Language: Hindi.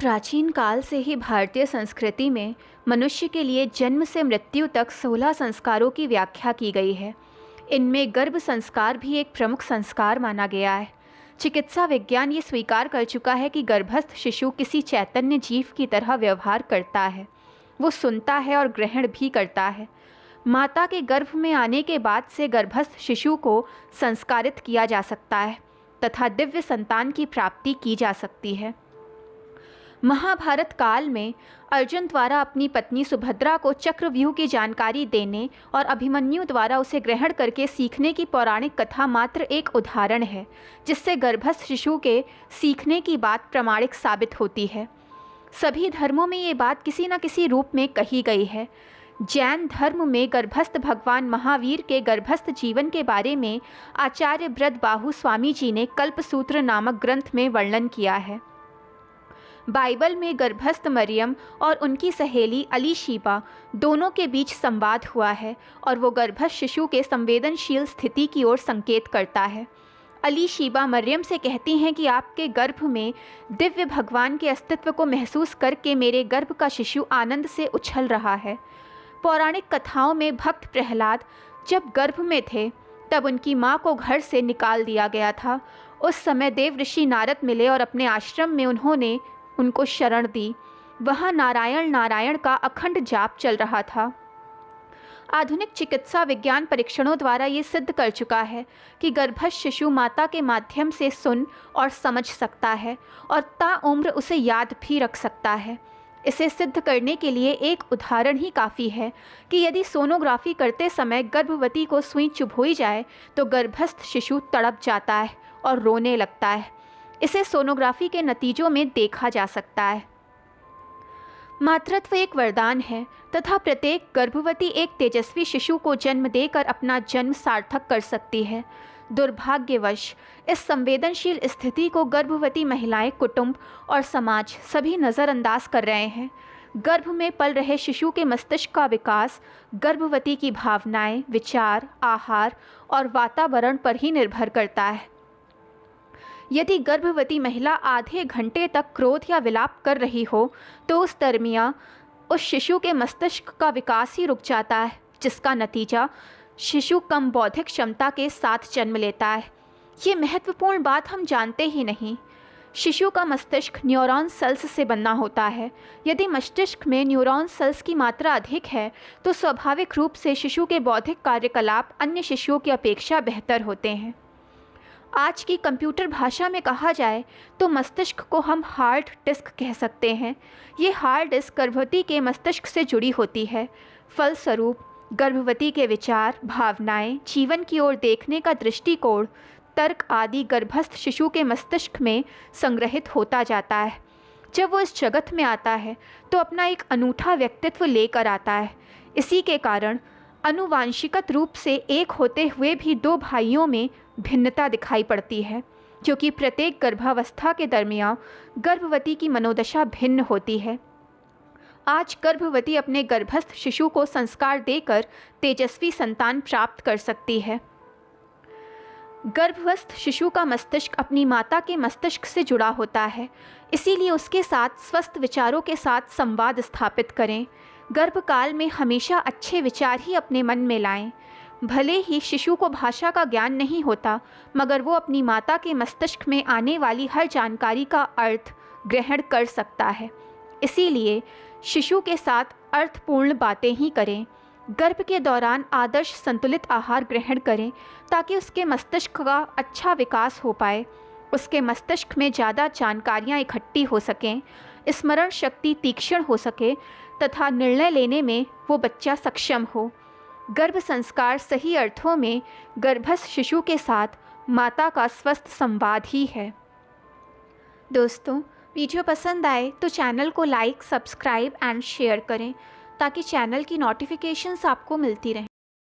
प्राचीन काल से ही भारतीय संस्कृति में मनुष्य के लिए जन्म से मृत्यु तक 16 संस्कारों की व्याख्या की गई है। इनमें गर्भ संस्कार भी एक प्रमुख संस्कार माना गया है। चिकित्सा विज्ञान ये स्वीकार कर चुका है कि गर्भस्थ शिशु किसी चैतन्य जीव की तरह व्यवहार करता है। वो सुनता है और ग्रहण भी करता है। माता के गर्भ में आने के बाद से गर्भस्थ शिशु को संस्कारित किया जा सकता है तथा दिव्य संतान की प्राप्ति की जा सकती है। महाभारत काल में अर्जुन द्वारा अपनी पत्नी सुभद्रा को चक्रव्यूह की जानकारी देने और अभिमन्यु द्वारा उसे ग्रहण करके सीखने की पौराणिक कथा मात्र एक उदाहरण है, जिससे गर्भस्थ शिशु के सीखने की बात प्रमाणिक साबित होती है। सभी धर्मों में ये बात किसी न किसी रूप में कही गई है। जैन धर्म में गर्भस्थ भगवान महावीर के गर्भस्थ जीवन के बारे में आचार्य ब्रजबाहु स्वामी जी ने कल्पसूत्र नामक ग्रंथ में वर्णन किया है। बाइबल में गर्भस्थ मरियम और उनकी सहेली अलीशीबा दोनों के बीच संवाद हुआ है और वो गर्भस्थ शिशु के संवेदनशील स्थिति की ओर संकेत करता है। अलीशीबा मरियम से कहती हैं कि आपके गर्भ में दिव्य भगवान के अस्तित्व को महसूस करके मेरे गर्भ का शिशु आनंद से उछल रहा है। पौराणिक कथाओं में भक्त प्रहलाद जब गर्भ में थे तब उनकी माँ को घर से निकाल दिया गया था। उस समय देव ऋषि नारद मिले और अपने आश्रम में उन्होंने उनको शरण दी। वहाँ नारायण नारायण का अखंड जाप चल रहा था। आधुनिक चिकित्सा विज्ञान परीक्षणों द्वारा ये सिद्ध कर चुका है कि गर्भस्थ शिशु माता के माध्यम से सुन और समझ सकता है और ताउम्र उसे याद भी रख सकता है। इसे सिद्ध करने के लिए एक उदाहरण ही काफ़ी है कि यदि सोनोग्राफी करते समय गर्भवती को सुई चुभोई जाए तो गर्भस्थ शिशु तड़प जाता है और रोने लगता है। इसे सोनोग्राफी के नतीजों में देखा जा सकता है। मातृत्व एक वरदान है तथा प्रत्येक गर्भवती एक तेजस्वी शिशु को जन्म देकर अपना जन्म सार्थक कर सकती है। दुर्भाग्यवश इस संवेदनशील स्थिति को गर्भवती महिलाएं, कुटुंब और समाज सभी नज़रअंदाज कर रहे हैं। गर्भ में पल रहे शिशु के मस्तिष्क का विकास गर्भवती की भावनाएं, विचार, आहार और वातावरण पर ही निर्भर करता है। यदि गर्भवती महिला आधे घंटे तक क्रोध या विलाप कर रही हो तो उस दरमियान उस शिशु के मस्तिष्क का विकास ही रुक जाता है, जिसका नतीजा शिशु कम बौद्धिक क्षमता के साथ जन्म लेता है। ये महत्वपूर्ण बात हम जानते ही नहीं। शिशु का मस्तिष्क न्यूरॉन सेल्स से बना होता है। यदि मस्तिष्क में न्यूरॉन सेल्स की मात्रा अधिक है तो स्वाभाविक रूप से शिशु के बौद्धिक कार्यकलाप अन्य शिशुओं की अपेक्षा बेहतर होते हैं। आज की कंप्यूटर भाषा में कहा जाए तो मस्तिष्क को हम हार्ड डिस्क कह सकते हैं। ये हार्ड डिस्क गर्भवती के मस्तिष्क से जुड़ी होती है। फलस्वरूप गर्भवती के विचार, भावनाएं, जीवन की ओर देखने का दृष्टिकोण, तर्क आदि गर्भस्थ शिशु के मस्तिष्क में संग्रहित होता जाता है। जब वो इस जगत में आता है तो अपना एक अनूठा व्यक्तित्व लेकर आता है। इसी के कारण आनुवांशिकत रूप से एक होते हुए भी दो भाइयों में भिन्नता दिखाई पड़ती है, क्योंकि प्रत्येक गर्भावस्था के दरमियान गर्भवती की मनोदशा भिन्न होती है। आज गर्भवती अपने गर्भस्थ शिशु को संस्कार देकर तेजस्वी संतान प्राप्त कर सकती है। गर्भस्थ शिशु का मस्तिष्क अपनी माता के मस्तिष्क से जुड़ा होता है, इसीलिए उसके साथ स्वस्थ विचारों के साथ संवाद स्थापित करें। गर्भकाल में हमेशा अच्छे विचार ही अपने मन में लाएं। भले ही शिशु को भाषा का ज्ञान नहीं होता, मगर वो अपनी माता के मस्तिष्क में आने वाली हर जानकारी का अर्थ ग्रहण कर सकता है। इसीलिए शिशु के साथ अर्थपूर्ण बातें ही करें। गर्भ के दौरान आदर्श संतुलित आहार ग्रहण करें ताकि उसके मस्तिष्क का अच्छा विकास हो पाए, उसके मस्तिष्क में ज़्यादा जानकारियाँ इकट्ठी हो सकें, स्मरण शक्ति तीक्ष्ण हो सके तथा निर्णय लेने में वो बच्चा सक्षम हो। गर्भ संस्कार सही अर्थों में गर्भस्थ शिशु के साथ माता का स्वस्थ संवाद ही है। दोस्तों, वीडियो पसंद आए तो चैनल को लाइक, सब्सक्राइब एंड शेयर करें ताकि चैनल की नोटिफिकेशंस आपको मिलती रहें।